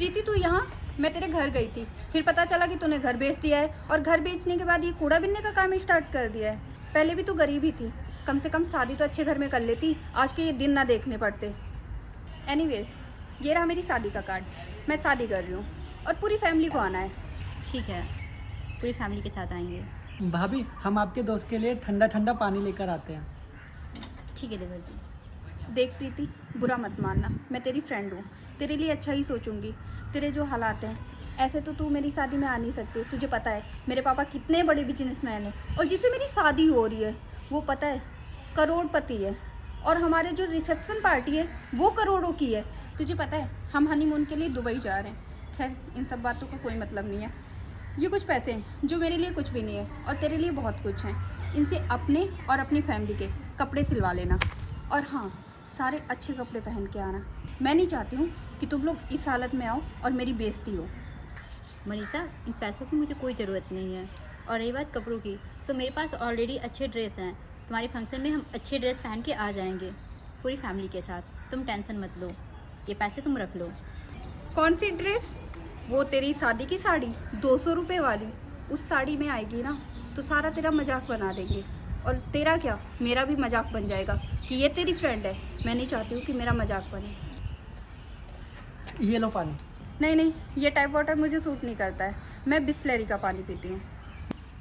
प्रीति तू यहाँ, मैं तेरे घर गई थी, फिर पता चला कि तूने घर बेच दिया है और घर बेचने के बाद ये कूड़ा बिनने का काम स्टार्ट कर दिया है। पहले भी तू गरीब ही थी, कम से कम शादी तो अच्छे घर में कर लेती, आज के ये दिन ना देखने पड़ते। एनीवेज, ये रहा मेरी शादी का कार्ड। मैं शादी कर रही हूँ और पूरी फैमिली को आना है। ठीक है, पूरी फैमिली के साथ आएंगे। भाभी, हम आपके दोस्त के लिए ठंडा ठंडा पानी लेकर आते हैं। ठीक है देवर जी। देख प्रीति, बुरा मत मानना, मैं तेरी फ्रेंड हूँ, तेरे लिए अच्छा ही सोचूंगी। तेरे जो हालात हैं, ऐसे तो तू मेरी शादी में आ नहीं सकती। तुझे पता है मेरे पापा कितने बड़े बिजनेसमैन हैं और जिससे मेरी शादी हो रही है वो पता है करोड़पति है, और हमारे जो रिसेप्शन पार्टी है वो करोड़ों की है। तुझे पता है हम हनीमून के लिए दुबई जा रहे हैं। खैर, इन सब बातों का कोई मतलब नहीं है। ये कुछ पैसे हैं जो मेरे लिए कुछ भी नहीं है और तेरे लिए बहुत कुछ हैं। इनसे अपने और अपनी फैमिली के कपड़े सिलवा लेना, और हाँ, सारे अच्छे कपड़े पहन के आना। मैं नहीं चाहती हूँ कि तुम लोग इस हालत में आओ और मेरी बेइज्जती हो। मनीषा, इन पैसों की मुझे कोई ज़रूरत नहीं है। और रही बात कपड़ों की, तो मेरे पास ऑलरेडी अच्छे ड्रेस हैं। तुम्हारे फंक्शन में हम अच्छे ड्रेस पहन के आ जाएंगे पूरी फैमिली के साथ। तुम टेंशन मत लो, ये पैसे तुम रख लो। कौन सी ड्रेस? वो तेरी शादी की साड़ी 200 रुपये वाली। उस साड़ी में आएगी ना तो सारा तेरा मजाक बना देंगे, और तेरा क्या मेरा भी मजाक बन जाएगा कि ये तेरी फ्रेंड है। मैं नहीं चाहती हूँ कि मेरा मजाक बने। ये लो पानी। नहीं नहीं, ये टैप वाटर मुझे सूट नहीं करता है। मैं बिस्लेरी का पानी पीती हूँ।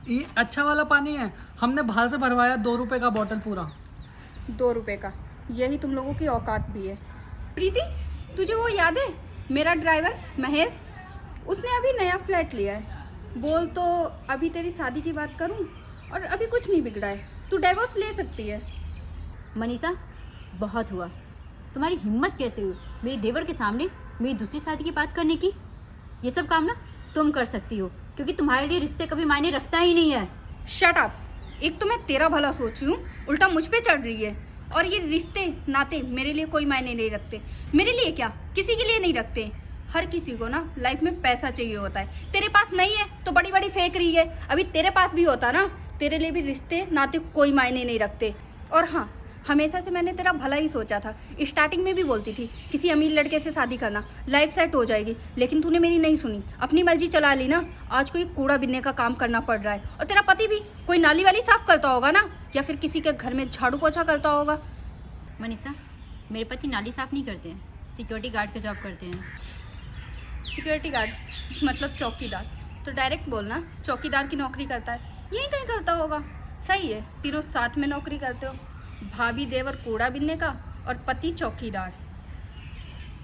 ये अच्छा वाला पानी है, हमने बाहर से भरवाया 2 रुपए का बॉटल पूरा। 2 रुपये का, यही तुम लोगों की औकात भी है। प्रीति, तुझे वो याद है मेरा ड्राइवर महेश? उसने अभी नया फ्लैट लिया है। बोल तो अभी तेरी शादी की बात करूं, और अभी कुछ नहीं बिगड़ा है। तू डिवोर्स ले सकती है। मनीषा, बहुत हुआ। तुम्हारी हिम्मत कैसे हुई मेरे देवर के सामने मेरी दूसरी शादी की बात करने की? ये सब काम ना तुम कर सकती हो, क्योंकि तुम्हारे लिए रिश्ते कभी मायने रखता ही नहीं है। Shut up. एक तो मैं तेरा भला सोच रही हूँ, उल्टा मुझ पे चढ़ रही है। और ये रिश्ते नाते मेरे लिए कोई मायने नहीं रखते। मेरे लिए क्या, किसी के लिए नहीं रखते। हर किसी को ना लाइफ में पैसा चाहिए होता है। तेरे पास नहीं है तो बड़ी बड़ी फेंक रही है। अभी तेरे पास भी होता ना, तेरे लिए भी रिश्ते नाते कोई मायने नहीं रखते। और हाँ, हमेशा से मैंने तेरा भला ही सोचा था। स्टार्टिंग में भी बोलती थी किसी अमीर लड़के से शादी करना, लाइफ सेट हो जाएगी, लेकिन तूने मेरी नहीं सुनी, अपनी मर्जी चला ली ना। आज कोई कूड़ा बिनने का काम करना पड़ रहा है। और तेरा पति भी कोई नाली वाली साफ करता होगा ना, या फिर किसी के घर में झाड़ू पोछा करता होगा। मनीषा, मेरे पति नाली साफ नहीं करते हैं, सिक्योरिटी गार्ड का जॉब करते हैं। सिक्योरिटी गार्ड मतलब चौकीदार? तो डायरेक्ट बोलना चौकीदार की नौकरी करता है। यही कहीं करता होगा। सही है, तीनों साथ में नौकरी करते हो। भाभी देवर कूड़ा बिनने का और पति चौकीदार।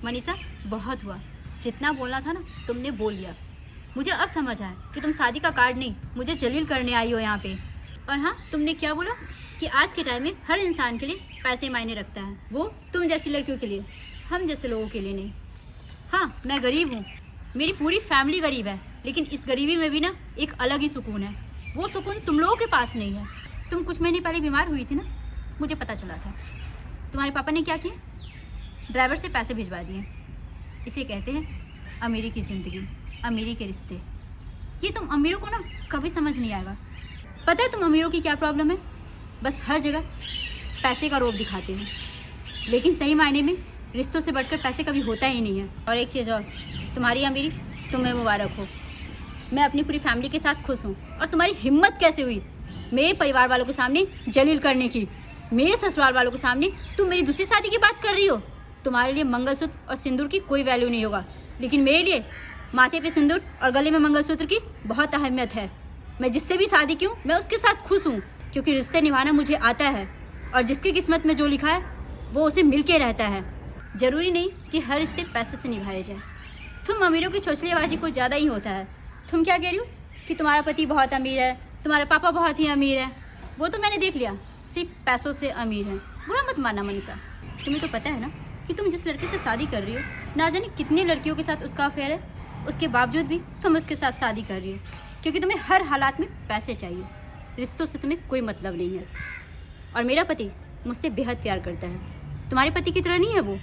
मनीषा, बहुत हुआ। जितना बोलना था ना तुमने बोल लिया। मुझे अब समझ आया कि तुम शादी का कार्ड नहीं, मुझे जलील करने आई हो यहाँ पे। और हाँ, तुमने क्या बोला कि आज के टाइम में हर इंसान के लिए पैसे मायने रखता है। वो तुम जैसी लड़कियों के लिए, हम जैसे लोगों के लिए नहीं। हाँ, मैं गरीब हूँ, मेरी पूरी फैमिली गरीब है, लेकिन इस गरीबी में भी ना एक अलग ही सुकून है। वो सुकून तुम लोगों के पास नहीं है। तुम कुछ महीने पहले बीमार हुई थी ना, मुझे पता चला था। तुम्हारे पापा ने क्या किया? ड्राइवर से पैसे भिजवा दिए। इसे कहते हैं अमीरी की ज़िंदगी, अमीरी के रिश्ते। ये तुम अमीरों को ना कभी समझ नहीं आएगा। पता है तुम अमीरों की क्या प्रॉब्लम है? बस हर जगह पैसे का रोब दिखाते हैं, लेकिन सही मायने में रिश्तों से बढ़कर पैसे कभी होता ही नहीं है। और एक चीज़ और, तुम्हारी अमीरी तुम्हें मुबारक हो। मैं अपनी पूरी फैमिली के साथ खुश हूँ। और तुम्हारी हिम्मत कैसे हुई मेरे परिवार वालों के सामने जलील करने की? मेरे ससुराल वालों के सामने तुम मेरी दूसरी शादी की बात कर रही हो। तुम्हारे लिए मंगलसूत्र और सिंदूर की कोई वैल्यू नहीं होगा, लेकिन मेरे लिए माथे पे सिंदूर और गले में मंगलसूत्र की बहुत अहमियत है। मैं जिससे भी शादी की हूँ, मैं उसके साथ खुश हूँ, क्योंकि रिश्ते निभाना मुझे आता है। और जिसकी किस्मत में जो लिखा है वो उसे मिल के रहता है। ज़रूरी नहीं कि हर रिश्ते पैसे से निभाए जाए। तुम अमीरों की चौचलेबाजी को ज़्यादा ही होता है। तुम क्या कह रही हो कि तुम्हारा पति बहुत अमीर है, तुम्हारे पापा बहुत ही अमीर है? वो तो मैंने देख लिया, सिर्फ पैसों से अमीर है। बुरा मत मानना मनीषा। तुम्हें तो पता है ना कि तुम जिस लड़के से शादी कर रही हो, ना जाने कितने लड़कियों के साथ उसका अफेयर है, उसके बावजूद भी तुम उसके साथ शादी कर रही हो, क्योंकि तुम्हें हर हालात में पैसे चाहिए। रिश्तों से तुम्हें कोई मतलब नहीं है। और मेरा पति मुझसे बेहद प्यार करता है, तुम्हारे पति की तरह नहीं है वो।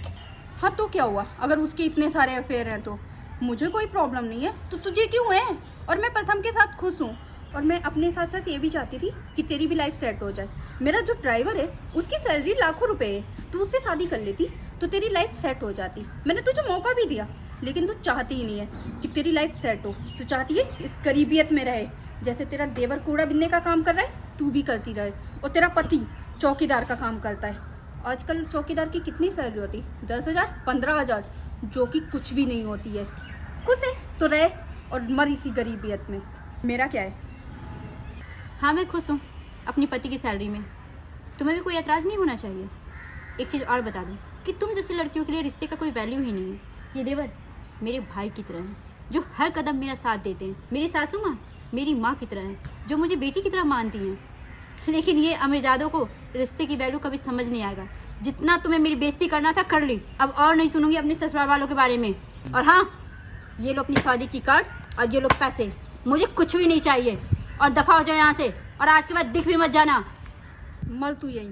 हाँ तो क्या हुआ, अगर उसके इतने सारे अफेयर हैं तो मुझे कोई प्रॉब्लम नहीं है। तो तुझे क्यों है? और मैं प्रथम के साथ खुश हूँ। और मैं अपने साथ साथ ये भी चाहती थी कि तेरी भी लाइफ सेट हो जाए। मेरा जो ड्राइवर है उसकी सैलरी लाखों रुपए है। तू उससे शादी कर लेती तो तेरी लाइफ सेट हो जाती। मैंने तुझे मौका भी दिया, लेकिन तू चाहती ही नहीं है कि तेरी लाइफ सेट हो। तू चाहती है इस गरीबियत में रहे, जैसे तेरा देवर कूड़ा बिनने का काम कर रहा है तू भी करती रहे, और तेरा पति चौकीदार का काम करता है। आजकल चौकीदार की कितनी सैलरी होती, 10,000 15,000, जो कि कुछ भी नहीं होती है। खुश है तो रहे और मर इसी गरीबियत में। मेरा क्या है? हाँ मैं खुश हूँ अपनी पति की सैलरी में, तुम्हें भी कोई एतराज़ नहीं होना चाहिए। एक चीज़ और बता दूँ कि तुम जैसी लड़कियों के लिए रिश्ते का कोई वैल्यू ही नहीं है। ये देवर मेरे भाई की तरह हैं, जो हर कदम मेरा साथ देते हैं। मेरी सासू माँ मेरी माँ की तरह हैं, जो मुझे बेटी की तरह मानती हैं। लेकिन ये अमीरजादों को रिश्ते की वैल्यू कभी समझ नहीं आएगा। जितना तुम्हें मेरी बेइज्जती करना था कर ली, अब और नहीं सुनूंगी अपने ससुराल वालों के बारे में। और हाँ, ये लो अपनी शादी की कार्ड और ये लो पैसे, मुझे कुछ भी नहीं चाहिए। और दफ़ा हो जाए यहाँ से, और आज के बाद दिख भी मत जाना। मर तू यहीं।